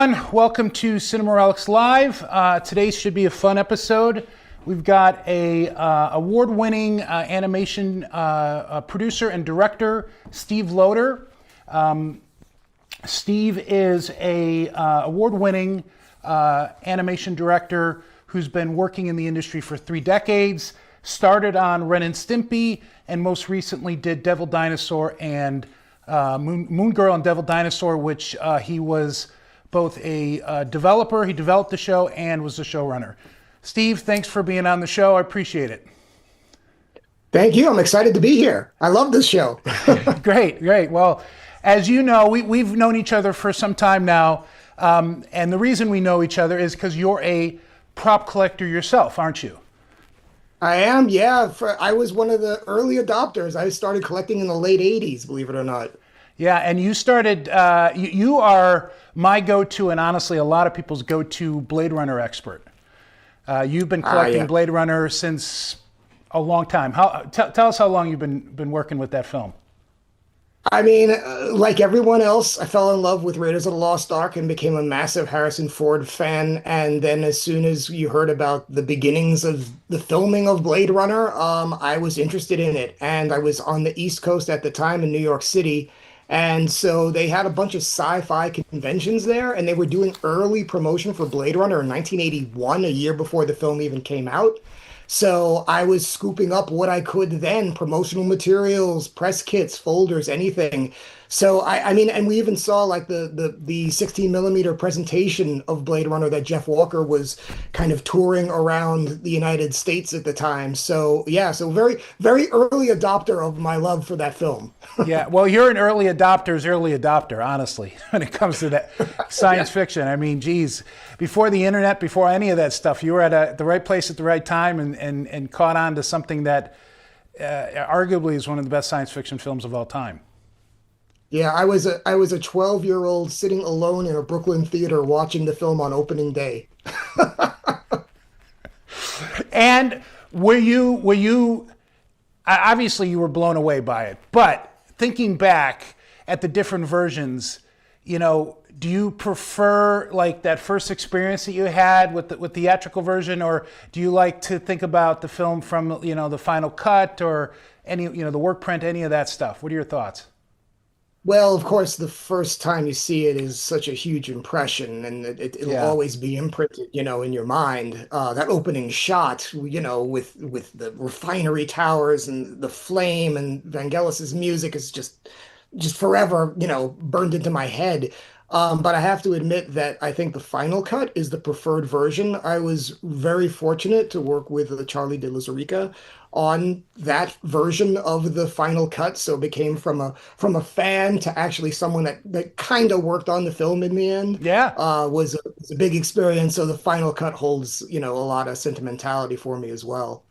Welcome to Cinema Relics Live. Today should be a fun episode. We've got a award-winning animation producer and director, Steve Loader. Steve is a award-winning animation director who's been working in the industry for 3 decades. Started on Ren and Stimpy, and most recently did Devil Dinosaur and Moon Girl and Devil Dinosaur, which he was both a developer, he developed the show, and was the showrunner. Steve, thanks for being on the show. I appreciate it. Thank you. I'm excited to be here. I love this show. Great. Well, as you know, we've known each other for some time now, and the reason we know each other is because you're a prop collector yourself, aren't you? I am, yeah. I was one of the early adopters. I started collecting in the late 80s, believe it or not. Yeah, and you started, you are my go-to, and honestly, a lot of people's go-to Blade Runner expert. You've been collecting Blade Runner since a long time. Tell us how long you've been working with that film. I mean, like everyone else, I fell in love with Raiders of the Lost Ark and became a massive Harrison Ford fan. And then as soon as you heard about the beginnings of the filming of Blade Runner, I was interested in it. And I was on the East Coast at the time in New York City. And so they had a bunch of sci-fi conventions there, and they were doing early promotion for Blade Runner in 1981, a year before the film even came out. So I was scooping up what I could then, promotional materials, press kits, folders, anything. So I mean, and we even saw like the 16 millimeter presentation of Blade Runner that Jeff Walker was kind of touring around the United States at the time. So yeah, so very, very early adopter of my love for that film. Yeah, well, you're an early adopter, honestly, when it comes to that science fiction. I mean, geez, before the internet, before any of that stuff, you were at the right place at the right time and caught on to something that arguably is one of the best science fiction films of all time. Yeah, I was a 12-year-old sitting alone in a Brooklyn theater watching the film on opening day. And were you obviously you were blown away by it, but thinking back at the different versions, you know, do you prefer like that first experience that you had with the theatrical version, or do you like to think about the film from, you know, the final cut or any, you know, the work print, any of that stuff? What are your thoughts? Well, of course, the first time you see it is such a huge impression, and it'll always be imprinted, you know, in your mind. That opening shot, you know, with the refinery towers and the flame and Vangelis's music is just forever, you know, burned into my head. But I have to admit that I think the final cut is the preferred version. I was very fortunate to work with Charlie de Lauzirika on that version of the final cut. So it became from a fan to actually someone that kind of worked on the film in the end. Yeah. Was a big experience. So the final cut holds, you know, a lot of sentimentality for me as well.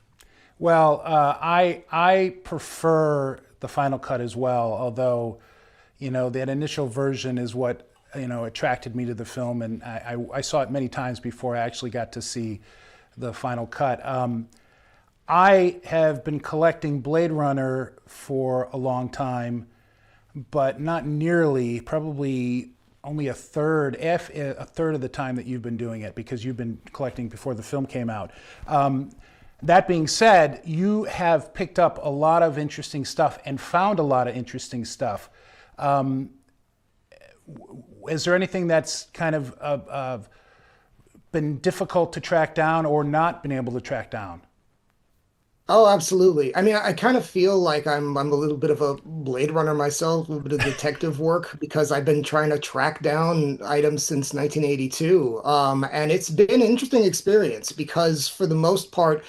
Well, I prefer the final cut as well, although, you know, that initial version is what, you know, attracted me to the film, and I saw it many times before I actually got to see the final cut. I have been collecting Blade Runner for a long time, but not nearly, probably only a third of the time that you've been doing it, because you've been collecting before the film came out. That being said, you have picked up a lot of interesting stuff and found a lot of interesting stuff. Is there anything that's kind of been difficult to track down or not been able to track down? Oh, absolutely. I mean, I kind of feel like I'm a little bit of a Blade Runner myself, a little bit of detective work, because I've been trying to track down items since 1982. And it's been an interesting experience because for the most part,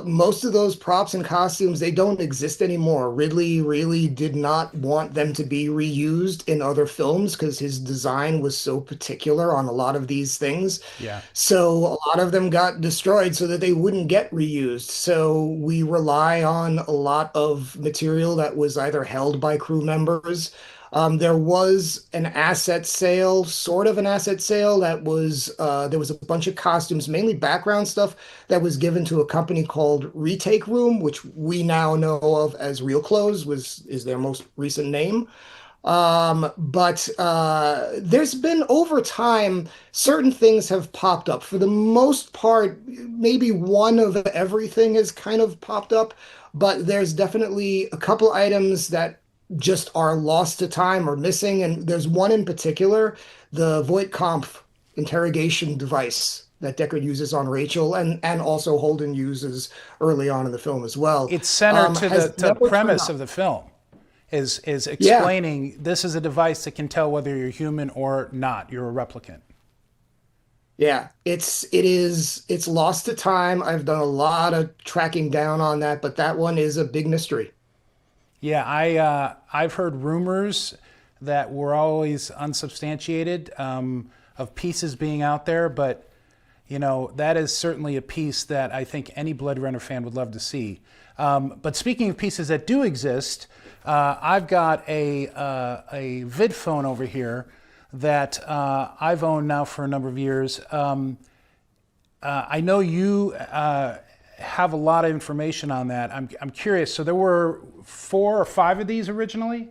most of those props and costumes, they don't exist anymore. Ridley really did not want them to be reused in other films because his design was so particular on a lot of these things. Yeah. So a lot of them got destroyed so that they wouldn't get reused. So we rely on a lot of material that was either held by crew members. There was an asset sale, sort of an asset sale that was, there was a bunch of costumes, mainly background stuff that was given to a company called Retake Room, which we now know of as Real Clothes is their most recent name. But there's been over time, certain things have popped up. For the most part, maybe one of everything has kind of popped up, but there's definitely a couple items that just are lost to time or missing. And there's one in particular, the Voight-Kampff interrogation device that Deckard uses on Rachel and also Holden uses early on in the film as well. It's centered to Has the never turned premise up. of the film. Is Yeah. explaining this is a device that can tell whether you're human or not. You're a replicant. Yeah, it's lost to time. I've done a lot of tracking down on that, but that one is a big mystery. Yeah, I've heard rumors that were always unsubstantiated of pieces being out there, but that is certainly a piece that I think any Blade Runner fan would love to see. But speaking of pieces that do exist, I've got a Vid-Phon over here that I've owned now for a number of years. I know you have a lot of information on that. I'm curious. So there were 4 or 5 of these originally?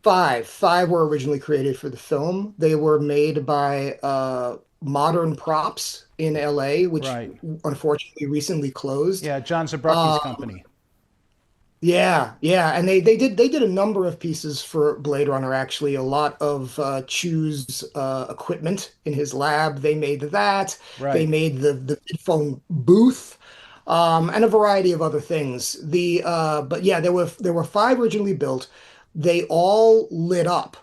Five were originally created for the film. They were made by Modern Props in LA, which Right. unfortunately recently closed. Yeah, John Zabrocki's company. Yeah, and they did a number of pieces for Blade Runner actually. A lot of Chew's equipment in his lab. They made that. They Right. made the phone booth, and a variety of other things. But yeah, there were 5 originally built. They all lit up.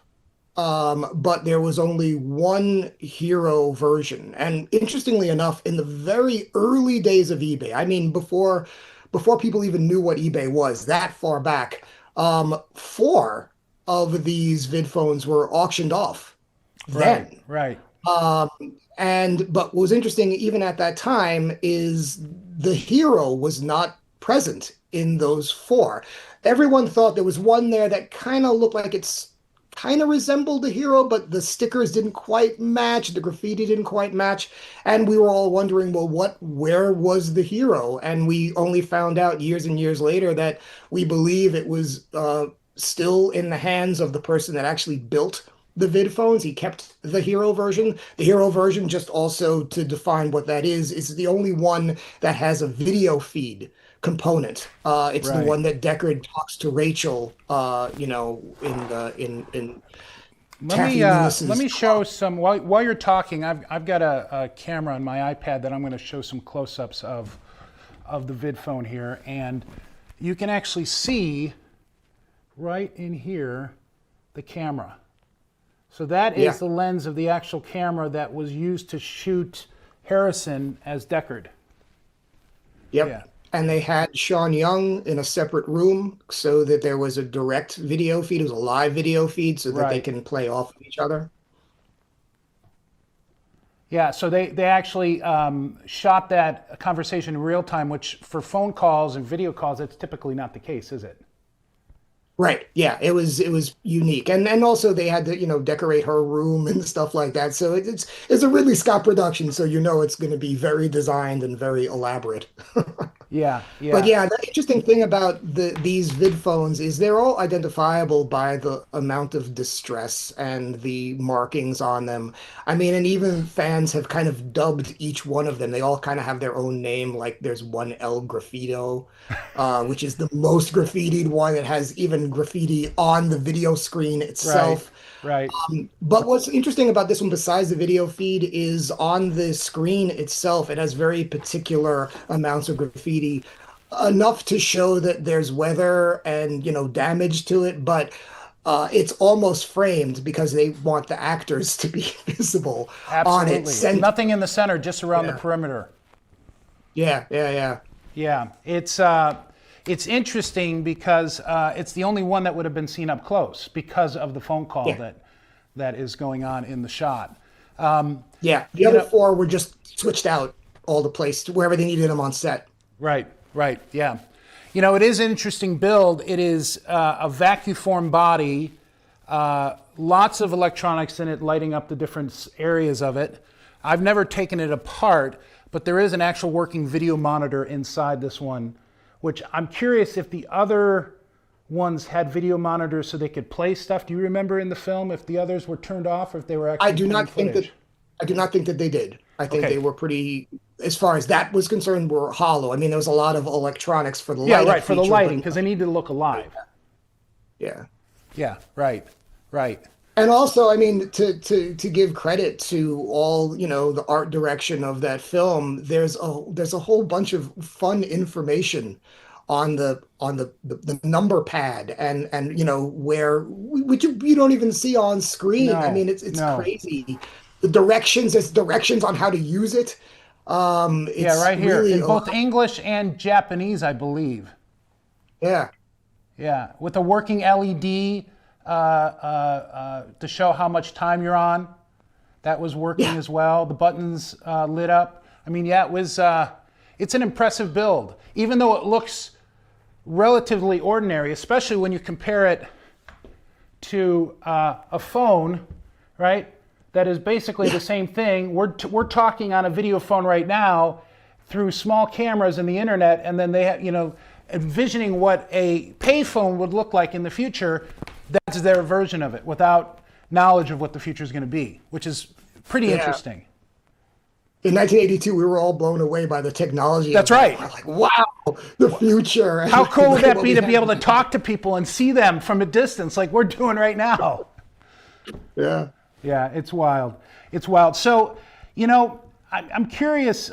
But there was only one hero version. And interestingly enough, in the very early days of eBay, I mean, before people even knew what eBay was, that far back, 4 of these Vid-Phones were auctioned off Right. then. Right. Um, but what was interesting, even at that time, is the hero was not present in those 4. Everyone thought there was one there that kind of looked like it's kind of resembled the hero, but the stickers didn't quite match, the graffiti didn't quite match, and we were all wondering, well, where was the hero? And we only found out years and years later that we believe it was still in the hands of the person that actually built the vid phones. He kept the hero version. The hero version, just also to define what that is the only one that has a video feed component. It's the Right. one that Deckard talks to Rachel, in Taffy Let Lewis's me show some while you're talking. I've got a camera on my iPad that I'm going to show some close-ups of the Vid-Phone here, and you can actually see right in here the camera. So that Yeah. is the lens of the actual camera that was used to shoot Harrison as Deckard. Yep. Yeah. And they had Sean Young in a separate room so that there was a direct video feed. It was a live video feed so that they Right. can play off of each other. Yeah, so they actually shot that conversation in real time, which for phone calls and video calls, that's typically not the case, is it? Right. Yeah, it was unique. And also they had to, decorate her room and stuff like that. So it's a Ridley Scott production, so it's going to be very designed and very elaborate. Yeah, But yeah, yeah, the interesting thing about these vid phones is they're all identifiable by the amount of distress and the markings on them. I mean, and even fans have kind of dubbed each one of them. They all kind of have their own name. Like there's one El Graffito, which is the most graffitied one. It has even graffiti on the video screen right, itself. right, But what's interesting about this one, besides the video feed, is on the screen itself, it has very particular amounts of graffiti, enough to show that there's weather and, damage to it, but it's almost framed because they want the actors to be visible on it. absolutely. Nothing in the center, just around the Yeah, perimeter. yeah. Yeah, it's interesting because it's the only one that would have been seen up close because of the phone call Yeah. that is going on in the shot. Yeah. The You other know, 4 were just switched out all the place to wherever they needed them on set. right, right, yeah. It is an interesting build. It is a vacuum body, lots of electronics in it, lighting up the different areas of it. I've never taken it apart, but there is an actual working video monitor inside this one, which I'm curious if the other ones had video monitors so they could play stuff. Do you remember in the film if the others were turned off or if they were I actually do playing not think footage? that I do not think that they did. I think Okay. they were pretty, as far as that was concerned, were hollow. I mean, there was a lot of electronics for the Yeah, light up right, for the feature, lighting, but because they need to look alive. yeah. Yeah, right, right. And also, I mean, to give credit to all, the art direction of that film, there's a whole bunch of fun information on the number pad and where which you don't even see on screen. I No, mean, it's no. crazy. The directions, there's directions on how to use it. Yeah, It's right here, really in a both lot. English and Japanese, I believe. Yeah. Yeah, with a working LED to show how much time you're on. That was working Yeah. as well. The buttons lit up. I mean, yeah, it was. It's an impressive build, even though it looks relatively ordinary, especially when you compare it to a phone, right? That is basically the same thing. We're talking on a video phone right now through small cameras and the internet, and then they have, envisioning what a payphone would look like in the future. That's their version of it without knowledge of what the future is going to be, which is pretty Yeah. interesting. In 1982, we were all blown away by the technology of That's that. right. We're like, wow, the future. How And cool would that what be we to be have. able to talk to people and see them from a distance like we're doing right now? Yeah. Yeah, it's wild. It's wild. So, I'm curious,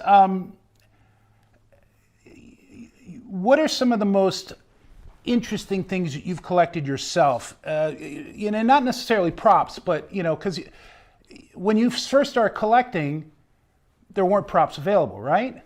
what are some of the most interesting things that you've collected yourself? Not necessarily props, but, because when you first start collecting, there weren't props available, right?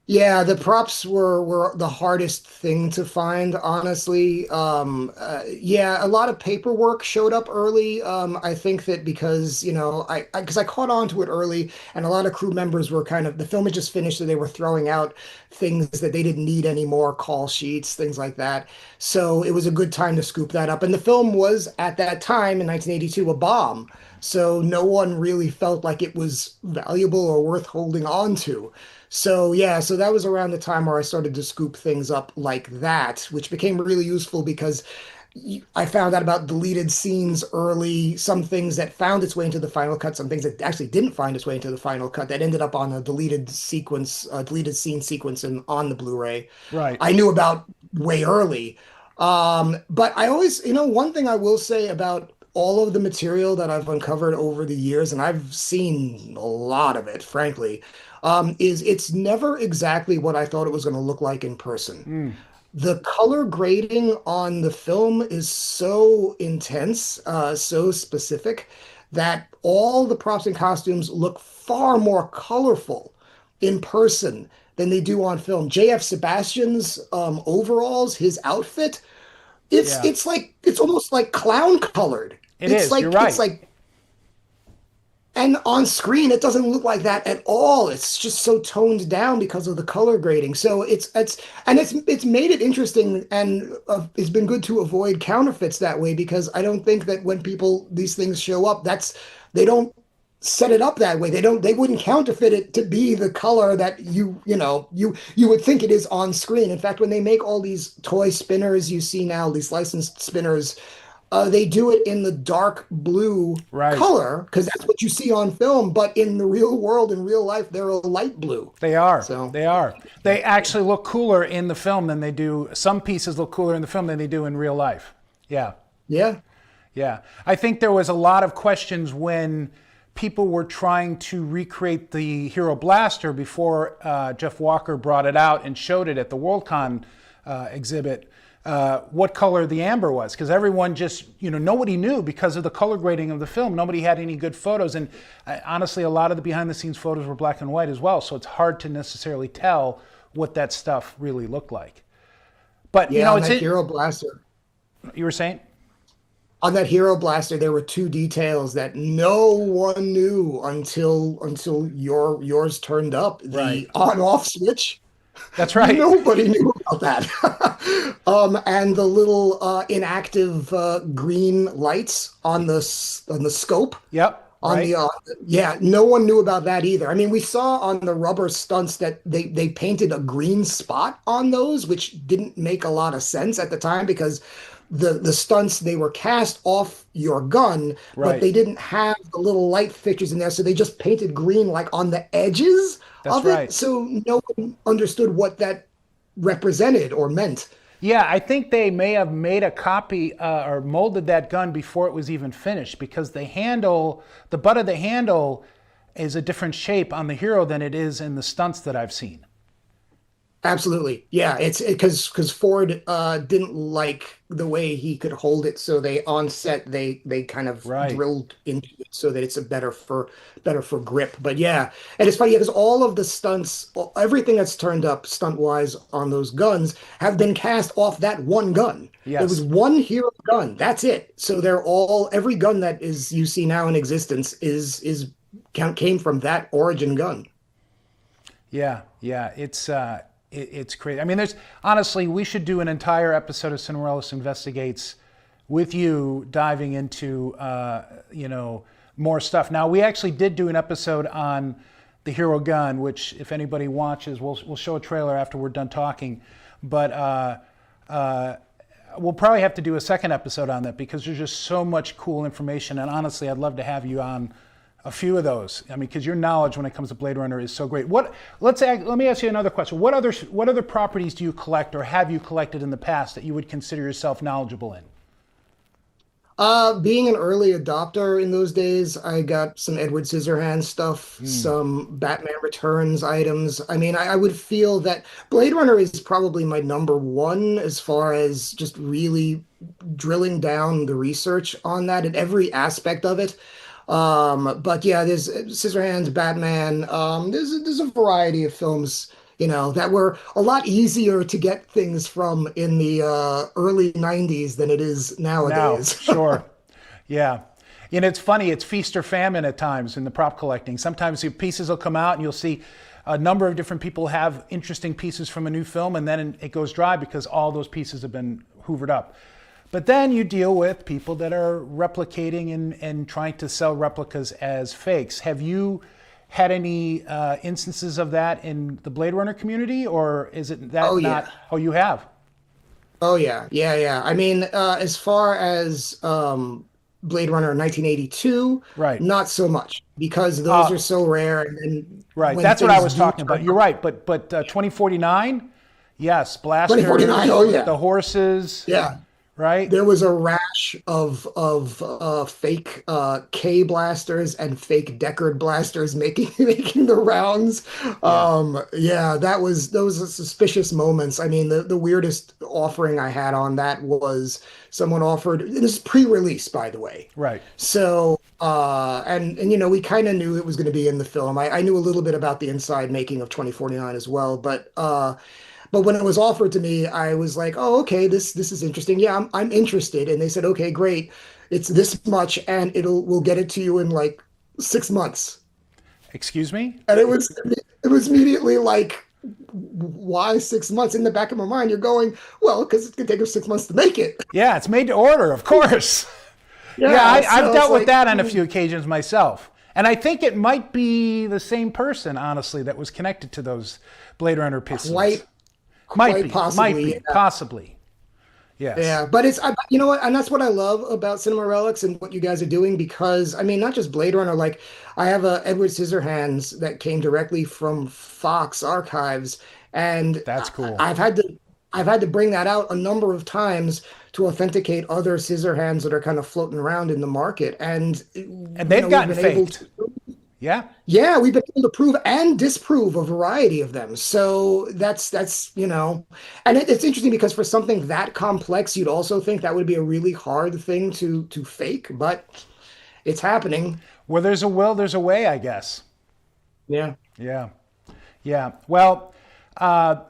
Yeah, the props were the hardest thing to find, honestly. Yeah, a lot of paperwork showed up early. I think that because, I caught on to it early, and a lot of crew members were the film had just finished, so they were throwing out things that they didn't need anymore, call sheets, things like that. So it was a good time to scoop that up. And the film was, at that time in 1982, a bomb. So no one really felt like it was valuable or worth holding on to. So yeah, so that was around the time where I started to scoop things up like that, which became really useful because I found out about deleted scenes early, some things that found its way into the final cut, some things that actually didn't find its way into the final cut that ended up on a deleted scene sequence on the Blu-ray. Right. I knew about way early. But I always, one thing I will say about all of the material that I've uncovered over the years, and I've seen a lot of it, frankly, is it's never exactly what I thought it was going to look like in person. The color grading on the film is so intense, so specific, that all the props and costumes look far more colorful in person than they do on film. JF Sebastian's overalls, his outfit, it's Yeah. it's like it's almost like clown colored. It is. You're right. And on screen, it doesn't look like that at all. It's just so toned down because of the color grading. So it's made it interesting, and it's been good to avoid counterfeits that way, because I don't think that when these things show up, they don't set it up that way. They wouldn't counterfeit it to be the color that you would think it is on screen. In fact, when they make all these toy spinners you see now, these licensed spinners, they do it in the dark blue Right. color because that's what you see on film. But in the real world, in real life, they're a light blue. They are. So They are. They actually look cooler in the film than they do. Some pieces look cooler in the film than they do in real life. Yeah. yeah, Yeah. I think there was a lot of questions when people were trying to recreate the Hero Blaster before Jeff Walker brought it out and showed it at the Worldcon exhibit. What color the amber was, because everyone just, nobody knew because of the color grading of the film. Nobody had any good photos, and honestly, a lot of the behind-the-scenes photos were black and white as well, so it's hard to necessarily tell what that stuff really looked like. But yeah. On it's that Hero Blaster, you were saying? there were two details that no one knew until yours turned up. Right. The on-off switch. That's right. Nobody knew about that. And the little inactive green lights on the scope. Yep. on right? the yeah, no one knew about that either. I mean, we saw on the rubber stunts that they painted a green spot on those, which didn't make a lot of sense at the time because the stunts they were cast off your gun, but Right. they didn't have the little light fixtures in there, so they just painted green like on the edges That's of it, right. so no one understood what that represented or meant. Yeah, I think they may have made a copy or molded that gun before it was even finished because the butt of the handle is a different shape on the hero than it is in the stunts that I've seen. Absolutely. Yeah, it's because Ford didn't like the way he could hold it, so they on set they kind of Right. drilled into it so that it's a better for grip. But yeah, and it's funny because all of the stunts, everything that's turned up stunt wise on those guns have been cast off that one gun. There was Yes. one hero gun. That's it. So they're all every gun that is you see now in existence is came from that origin gun. Yeah. Yeah. It's crazy. I mean, there's honestly, we should do an entire episode of Cinerellis Investigates with you diving into more stuff. Now, we actually did do an episode on the hero gun, which if anybody watches, we'll show a trailer after we're done talking. But we'll probably have to do a second episode on that because there's just so much cool information. And honestly, I'd love to have you on a few of those. I mean, because your knowledge when it comes to Blade Runner is so great. Let me ask you another question. What other properties do you collect or have you collected in the past that you would consider yourself knowledgeable in? Being an early adopter in those days, I got some Edward Scissorhands stuff, some Batman Returns items. I mean, I would feel that Blade Runner is probably my number one as far as just really drilling down the research on that and every aspect of it. But yeah, there's Scissorhands, Batman. There's a variety of films, that were a lot easier to get things from in the early 90s than it is Now, nowadays. sure. Yeah. And it's funny, it's feast or famine at times in the prop collecting. Sometimes your pieces will come out and you'll see a number of different people have interesting pieces from a new film, and then it goes dry because all those pieces have been hoovered up. But then you deal with people that are replicating and trying to sell replicas as fakes. Have you had any instances of that in the Blade Runner community, or is it that Oh not? yeah. Oh, you have. Oh yeah. Yeah, yeah. I mean, as far as Blade Runner 1982, Right. not so much because those Uh, are so rare and then right. when That's what I things was do talking about. turn You're up, right. But 2049, yes, 2049, blasters, oh yeah. the horses, Yeah. right? There was a rash of fake K blasters and fake Deckard blasters making making the rounds. Yeah. Yeah, those are suspicious moments. I mean, the weirdest offering I had on that was someone offered, this is pre-release, by the way. Right. So and we kind of knew it was going to be in the film. I knew a little bit about the inside making of 2049 as well, but when it was offered to me, I was like, "Oh, okay, this is interesting. Yeah, I'm interested." And they said, "Okay, great. It's this much, and we'll get it to you in like 6 months." Excuse me? And it was immediately like, "Why 6 months?" In the back of my mind, you're going, "Well, because it's gonna take us 6 months to make it." Yeah, it's made to order, of course. Yeah, Yeah, I've so it's dealt with like that on a few occasions myself. And I think it might be the same person, honestly, that was connected to those Blade Runner pieces. quite Might quite be, might possibly. be, possibly. Yes. Yeah, but you know what, and that's what I love about Cinema Relics and what you guys are doing because I mean, not just Blade Runner. Like, I have a Edward Scissorhands that came directly from Fox Archives, and That's cool. I've had to bring that out a number of times to authenticate other Scissorhands that are kind of floating around in the market, and And they've we've gotten been able faked. to. Yeah. Yeah, we've been able to prove and disprove a variety of them. So and it's interesting because for something that complex, you'd also think that would be a really hard thing to fake, but it's happening. Where there's a will, there's a way, I guess. Yeah. Yeah. Yeah. Well,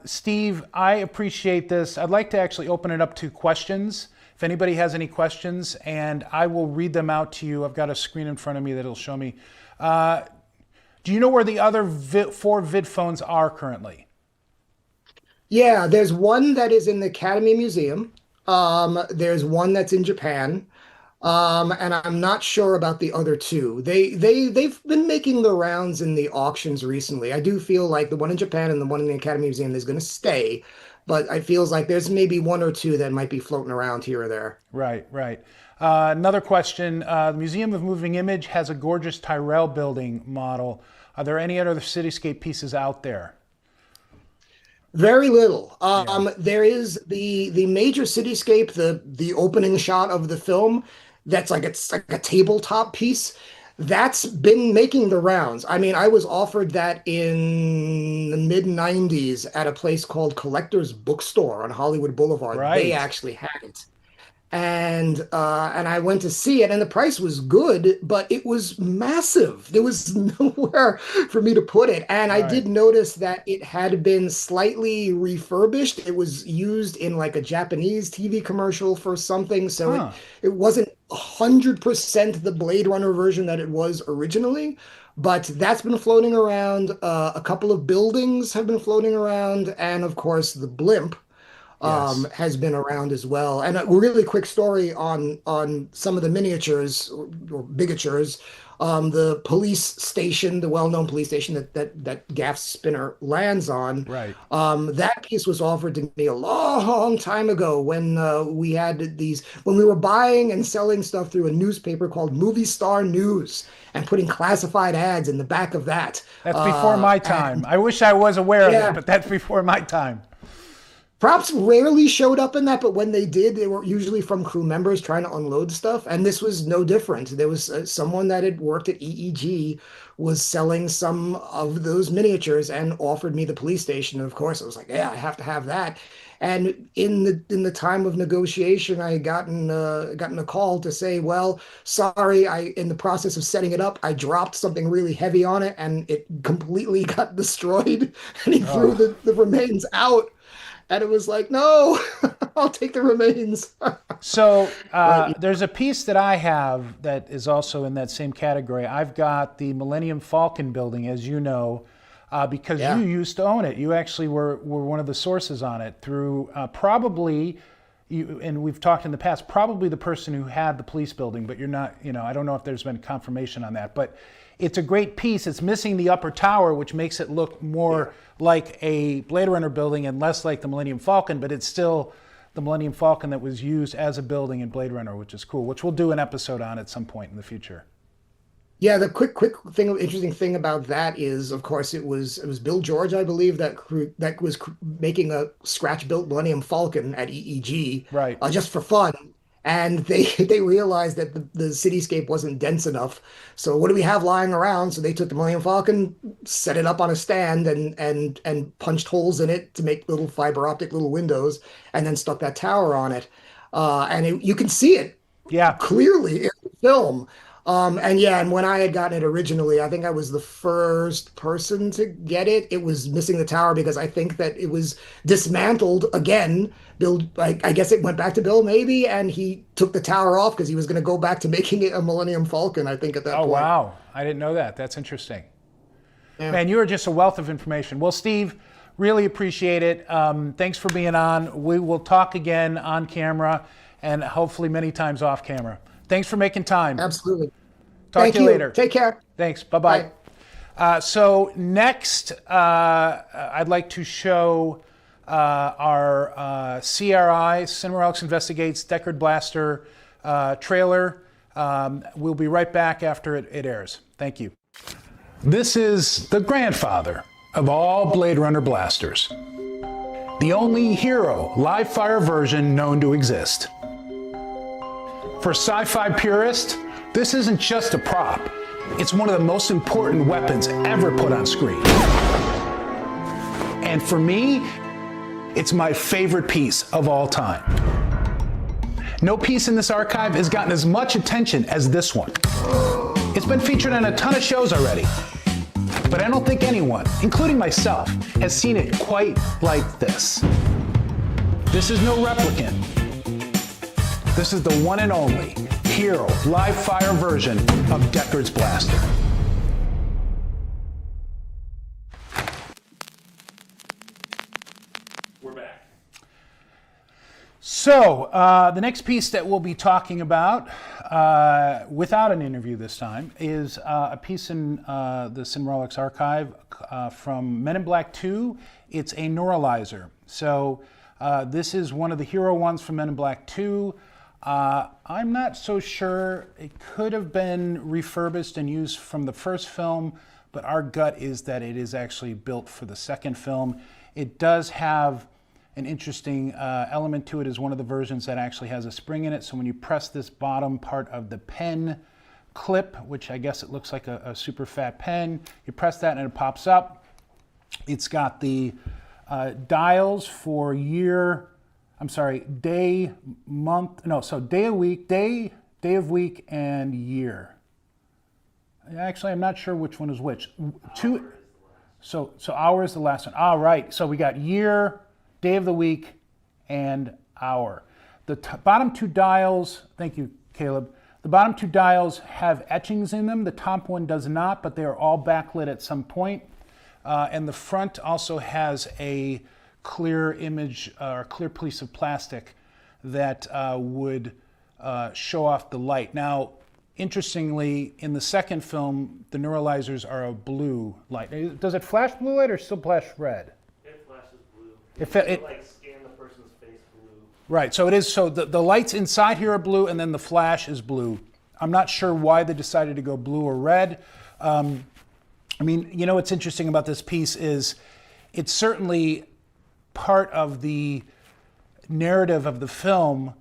Steve, I appreciate this. I'd like to actually open it up to questions. If anybody has any questions, and I will read them out to you. I've got a screen in front of me that'll show me. Do you know where the other four Vid-Phones are currently? Yeah, there's one that is in the Academy Museum. There's one that's in Japan. And I'm not sure about the other two. They've been making the rounds in the auctions recently. I do feel like the one in Japan and the one in the Academy Museum is going to stay, but it feels like there's maybe one or two that might be floating around here or there. Right, right. Another question. The Museum of Moving Image has a gorgeous Tyrell building model. Are there any other cityscape pieces out there? Very little. Yeah. There is the major cityscape, the opening shot of the film. That's like it's like a tabletop piece. That's been making the rounds. I mean, I was offered that in the mid 90s at a place called Collector's Bookstore on Hollywood Boulevard. They Right, actually had it. And I went to see it, and the price was good, but it was massive. There was nowhere for me to put it. And I right. did notice that it had been slightly refurbished. It was used in like a Japanese TV commercial for something, so it Huh. it wasn't 100% the Blade Runner version that it was originally. But that's been floating around. A couple of buildings have been floating around, and of course the blimp Yes. has been around as well. And a really quick story on some of the miniatures or bigatures. The police station, the well-known police station that Gaff's spinner lands on, Right. that piece was offered to me a long time ago when we had when we were buying and selling stuff through a newspaper called Movie Star News and putting classified ads in the back of that. That's before my time. And I wish I was aware of it, yeah, but that's before my time. props rarely showed up in that, but when they did, they were usually from crew members trying to unload stuff. And this was no different. There was someone that had worked at EEG was selling some of those miniatures and offered me the police station. And of course, I was like, yeah, I have to have that. And in the time of negotiation, I had gotten a call to say, well, sorry, I in the process of setting it up, I dropped something really heavy on it and it completely got destroyed. And he threw Oh. the remains out. And it was like, no, I'll take the remains. So But yeah, there's a piece that I have that is also in that same category. I've got the Millennium Falcon building, as you know, because you yeah, used to own it. You actually were one of the sources on it through probably, you, and we've talked in the past, probably the person who had the police building, but you're not, I don't know if there's been confirmation on that. But it's a great piece. It's missing the upper tower, which makes it look yeah. more like a Blade Runner building and less like the Millennium Falcon, but it's still the Millennium Falcon that was used as a building in Blade Runner, which is cool, which we'll do an episode on at some point in the future. Yeah, the quick thing, interesting thing about that is, of course, it was Bill George, I believe, that was making a scratch-built Millennium Falcon at EEG, Right. just for fun, and they they realized that the cityscape wasn't dense enough. So what do we have lying around? So they took the Millennium Falcon, set it up on a stand, and punched holes in it to make little fiber optic little windows, and then stuck that tower on it. You can see it Yeah. clearly in the film. And yeah, and when I had gotten it originally, I think I was the first person to get it. It was missing the tower because I think that it was dismantled again. Bill, I guess it went back to Bill maybe, and he took the tower off because he was going to go back to making it a Millennium Falcon, I think, at that Oh, point. wow. I didn't know that. That's interesting. Yeah, Man, you are just a wealth of information. Well, Steve, really appreciate it. Thanks for being on. We will talk again on camera and hopefully many times off camera. Thanks for making time. absolutely. Talk Thank to you you. later. Take care. Thanks. Bye-bye. Bye. So next, I'd like to show our CRI, Cinema Relics Investigates Deckard Blaster trailer. We'll be right back after it airs. Thank you. This is the grandfather of all Blade Runner blasters. The only hero live fire version known to exist. For sci-fi purists, this isn't just a prop. It's one of the most important weapons ever put on screen. And for me, it's my favorite piece of all time. No piece in this archive has gotten as much attention as this one. It's been featured on a ton of shows already, but I don't think anyone, including myself, has seen it quite like this. This is no replicant. This is the one and only hero live fire version of Deckard's blaster. We're back. So the next piece that we'll be talking about, without an interview this time, is a piece in the Relics archive from Men in Black 2. It's a Neuralyzer. So this is one of the hero ones from Men in Black 2. I'm not so sure. It could have been refurbished and used from the first film, but our gut is that it is actually built for the second film. It does have an interesting element to it. Is one of the versions that actually has a spring in it. So when you press this bottom part of the pen clip, which I guess it looks like a super fat pen, you press that and it pops up. It's got the dials for day, month, no, so day of week, day of week, and year. Actually, I'm not sure which one is which. So hour is the last one. All right, so we got year, day of the week, and hour. The bottom two dials, thank you, Caleb. The bottom two dials have etchings in them. The top one does not, but they are all backlit at some point. And the front also has a clear image or clear piece of plastic that would show off the light. Now, interestingly, in the second film, the Neuralyzers are a blue light. Does it flash blue light or still flash red? It flashes blue. It like scan the person's face blue. Right, so it is. So the lights inside here are blue, and then the flash is blue. I'm not sure why they decided to go blue or red. I mean, you know what's interesting about this piece is it's certainly part of the narrative of the film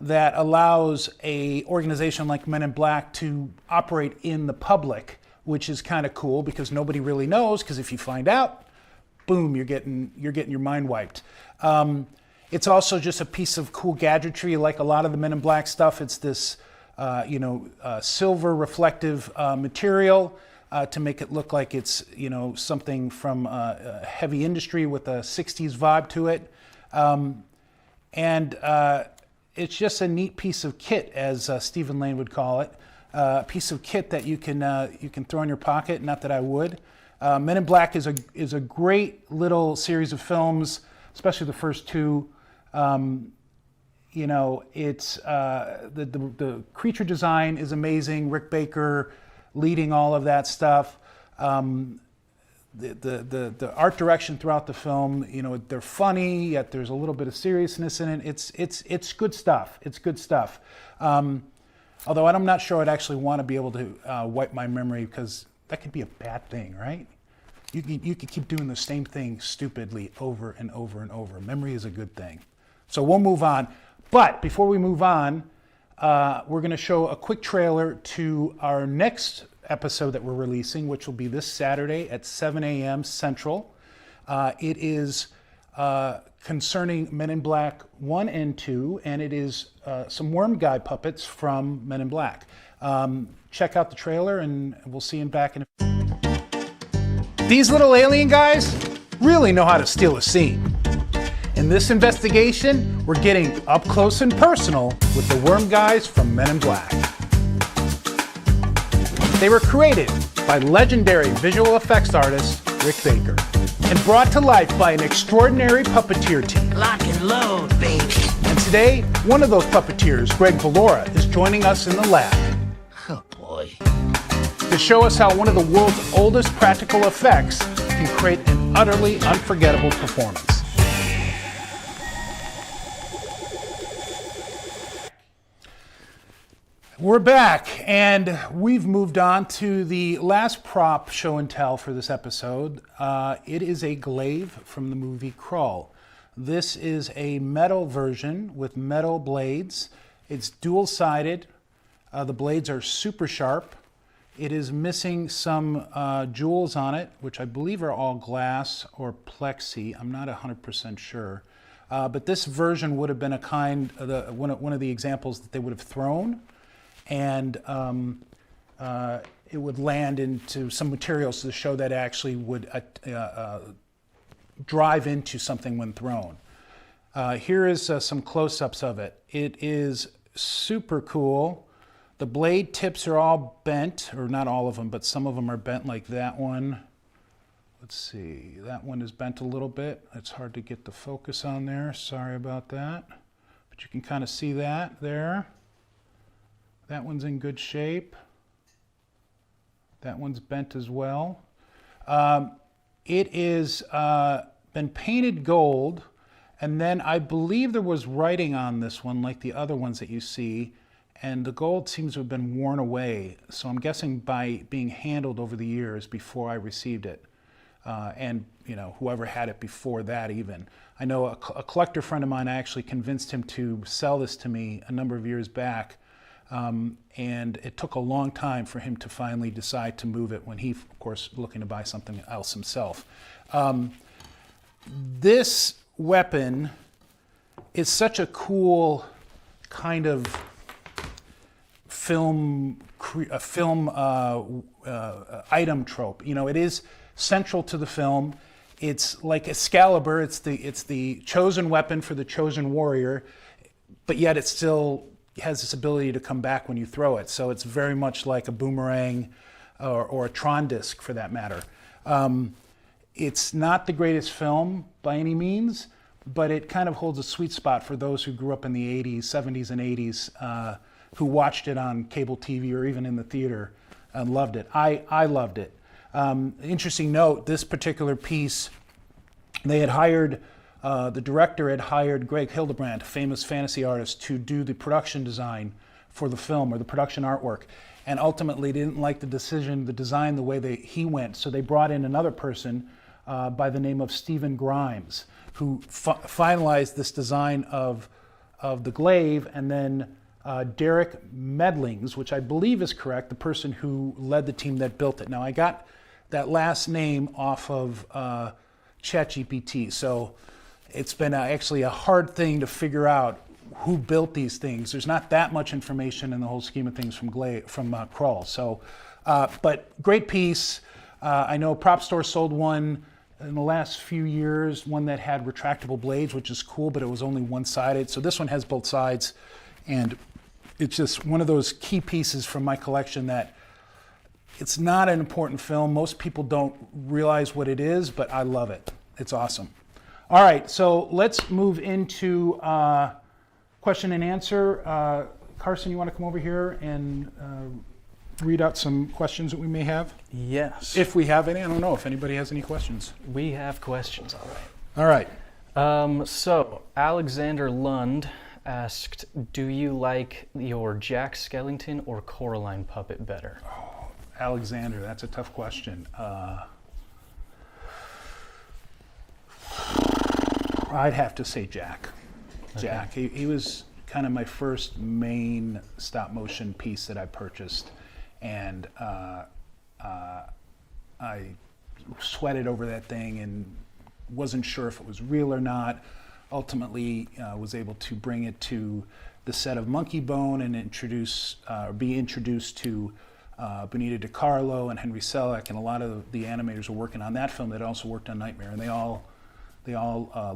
that allows a organization like Men in Black to operate in the public, which is kind of cool because nobody really knows, because if you find out, boom, you're getting your mind wiped. It's also just a piece of cool gadgetry, like a lot of the Men in Black stuff. It's this silver reflective material to make it look like it's something from heavy industry with a 60s vibe to it. It's just a neat piece of kit, as Stephen Lane would call it. A piece of kit that you can throw in your pocket. Not that I would. Men in Black is a great little series of films, especially the first two. It's the creature design is amazing. Rick Baker leading all of that stuff. The art direction throughout the film, they're funny, yet there's a little bit of seriousness in it. It's good stuff. It's good stuff. Although I'm not sure I'd actually want to be able to wipe my memory, because that could be a bad thing, right? You could keep doing the same thing stupidly over and over and over. Memory is a good thing. So we'll move on. But before we move on, we're going to show a quick trailer to our next episode that we're releasing, which will be this Saturday at 7 a.m. Central. It is concerning Men in Black 1 and 2, and it is some worm guy puppets from Men in Black. Check out the trailer, and we'll see you back in a... These little alien guys really know how to steal a scene. In this investigation, we're getting up close and personal with the worm guys from Men in Black. They were created by legendary visual effects artist Rick Baker and brought to life by an extraordinary puppeteer team. Lock and load, baby. And today, one of those puppeteers, Greg Valora, is joining us in the lab. Oh boy. To show us how one of the world's oldest practical effects can create an utterly unforgettable performance. We're back, and we've moved on to the last prop show and tell for this episode. It is a glaive from the movie Krull. This is a metal version with metal blades. It's dual-sided. The blades are super sharp. It is missing some jewels on it, which I believe are all glass or plexi. I'm not 100% sure. But this version would have been one of the examples that they would have thrown. And it would land into some materials to show that it actually would drive into something when thrown. Here is some close-ups of it. It is super cool. The blade tips are all bent, or not all of them, but some of them are bent, like that one. Let's see, that one is bent a little bit. It's hard to get the focus on there. Sorry about that. But you can kind of see that there. That one's in good shape. That one's bent as well. It is been painted gold, and then I believe there was writing on this one like the other ones that you see, and the gold seems to have been worn away. So I'm guessing by being handled over the years before I received it. And whoever had it before that even. I know a collector friend of mine, I actually convinced him to sell this to me a number of years back. And it took a long time for him to finally decide to move it when he, of course, looking to buy something else himself. This weapon is such a cool kind of film item trope. It is central to the film. It's like Excalibur. It's the chosen weapon for the chosen warrior, but yet it still has this ability to come back when you throw it. So it's very much like a boomerang or a Tron disc for that matter. It's not the greatest film by any means, but it kind of holds a sweet spot for those who grew up in the 80s, 70s, and 80s, who watched it on cable TV or even in the theater and loved it. I loved it. Interesting note, this particular piece, they had hired, the director had hired Greg Hildebrandt, a famous fantasy artist, to do the production design for the film, or the production artwork. And ultimately they didn't like the design the way he went, so they brought in another person by the name of Stephen Grimes, who finalized this design of the Glaive, and then Derek Medlings, which I believe is correct, the person who led the team that built it. Now, I got that last name off of ChatGPT, so it's been actually a hard thing to figure out who built these things. There's not that much information in the whole scheme of things from Krull. So, but great piece. I know Prop Store sold one in the last few years, one that had retractable blades, which is cool, but it was only one-sided. So this one has both sides, and it's just one of those key pieces from my collection that it's not an important film. Most people don't realize what it is, but I love it. It's awesome. All right, so let's move into question and answer. Carson, you want to come over here and read out some questions that we may have? Yes. If we have any. I don't know if anybody has any questions. We have questions, all right. All right. So, Alexander Lund asked, do you like your Jack Skellington or Coraline puppet better? Oh, Alexander, that's a tough question. I'd have to say Jack. Okay. Jack. He was kind of my first main stop motion piece that I purchased, and I sweated over that thing and wasn't sure if it was real or not. Ultimately, was able to bring it to the set of Monkey Bone and be introduced to Benita DiCarlo and Henry Selick, and a lot of the animators were working on that film that also worked on Nightmare, and they all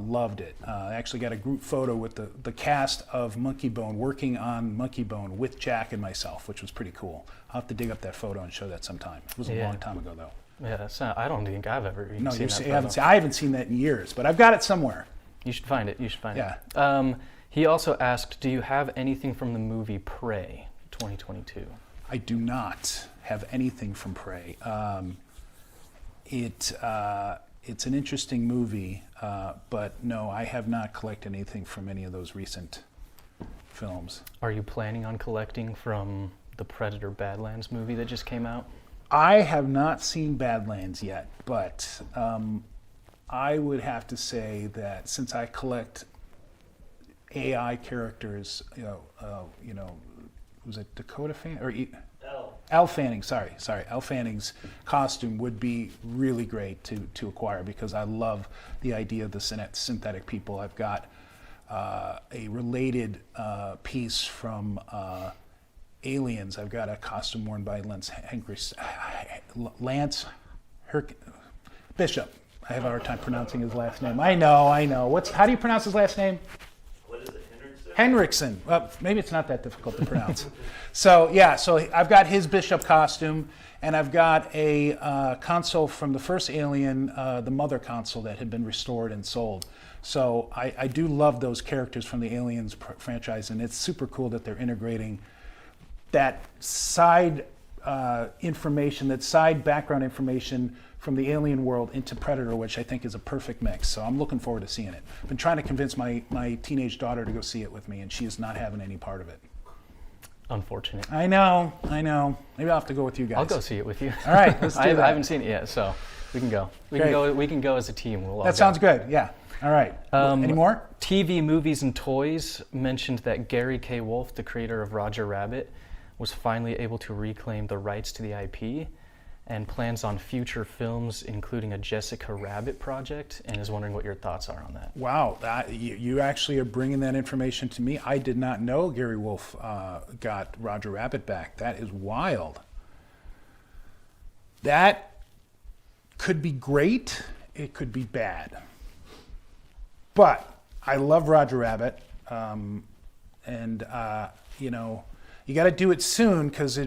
loved it. I actually got a group photo with the cast of Monkey Bone working on Monkey Bone with Jack and myself, which was pretty cool. I'll have to dig up that photo and show that sometime. It was a long time ago, though. Yeah, I don't think I've ever even seen that photo. I haven't seen that in years, but I've got it somewhere. You should find it. Yeah. He also asked, do you have anything from the movie Prey 2022? I do not have anything from Prey. It's an interesting movie, but no, I have not collected anything from any of those recent films. Are you planning on collecting from the Predator Badlands movie that just came out? I have not seen Badlands yet, but I would have to say that since I collect AI characters, was it Dakota Fanning or Al Fanning? Sorry, Al Fanning's costume would be really great to acquire because I love the idea of the synthetic people. I've got a related piece from Aliens. I've got a costume worn by Lance Bishop. I have a hard time pronouncing his last name. I know. How do you pronounce his last name? What is it, Henriksen. Well, maybe it's not that difficult to pronounce. So yeah, so I've got his bishop costume, and I've got a console from the first Alien, the Mother console that had been restored and sold. So I do love those characters from the Aliens franchise, and it's super cool that they're integrating that side information, that side background information from the Alien world into Predator, which I think is a perfect mix. So I'm looking forward to seeing it. I've been trying to convince my teenage daughter to go see it with me, and she is not having any part of it. Unfortunate. I know. Maybe I'll have to go with you guys. I'll go see it with you. All right, let's do I that. haven't seen it yet, so we can go. Great. We can go as a team. We'll all That go. sounds good, yeah. All right. Any more? TV, movies, and toys mentioned that Gary K. Wolfe, the creator of Roger Rabbit, was finally able to reclaim the rights to the IP and plans on future films, including a Jessica Rabbit project, and is wondering what your thoughts are on that. Wow, you actually are bringing that information to me. I did not know Gary Wolfe got Roger Rabbit back. That is wild. That could be great. It could be bad. But I love Roger Rabbit, and you got to do it soon because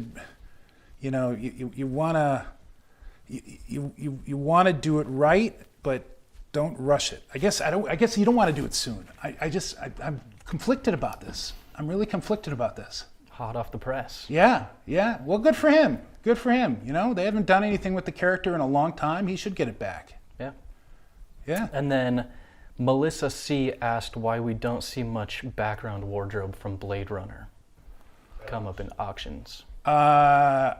you want to do it right, but don't rush it. I guess you don't want to do it soon. I'm conflicted about this. I'm really conflicted about this. Hot off the press. Yeah. Well, good for him. Good for him. They haven't done anything with the character in a long time. He should get it back. Yeah. And then Melissa C. asked why we don't see much background wardrobe from Blade Runner come up in auctions. I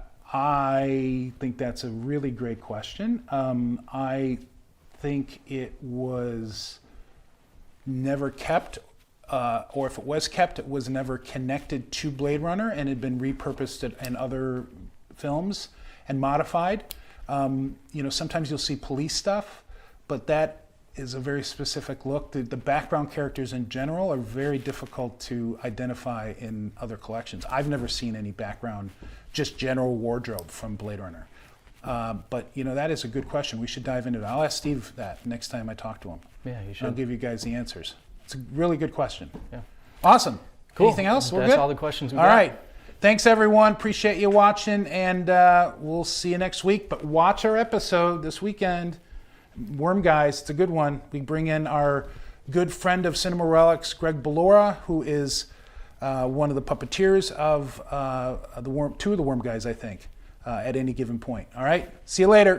think that's a really great question. I think it was never kept, or if it was kept, it was never connected to Blade Runner and had been repurposed in other films and modified. Sometimes you'll see police stuff, but that is a very specific look. The background characters in general are very difficult to identify in other collections. I've never seen any background, just general wardrobe from Blade Runner. But that is a good question. We should dive into that. I'll ask Steve that next time I talk to him. Yeah, you should. I'll give you guys the answers. It's a really good question. Yeah. Awesome. Cool. Anything else? We're That's good? all the questions we All got. right. Thanks, everyone. Appreciate you watching, and we'll see you next week. But watch our episode this weekend. Worm Guys, it's a good one. We bring in our good friend of Cinema Relics, Greg Ballora, who is one of the puppeteers of two of the Worm Guys, I think, at any given point. All right, see you later.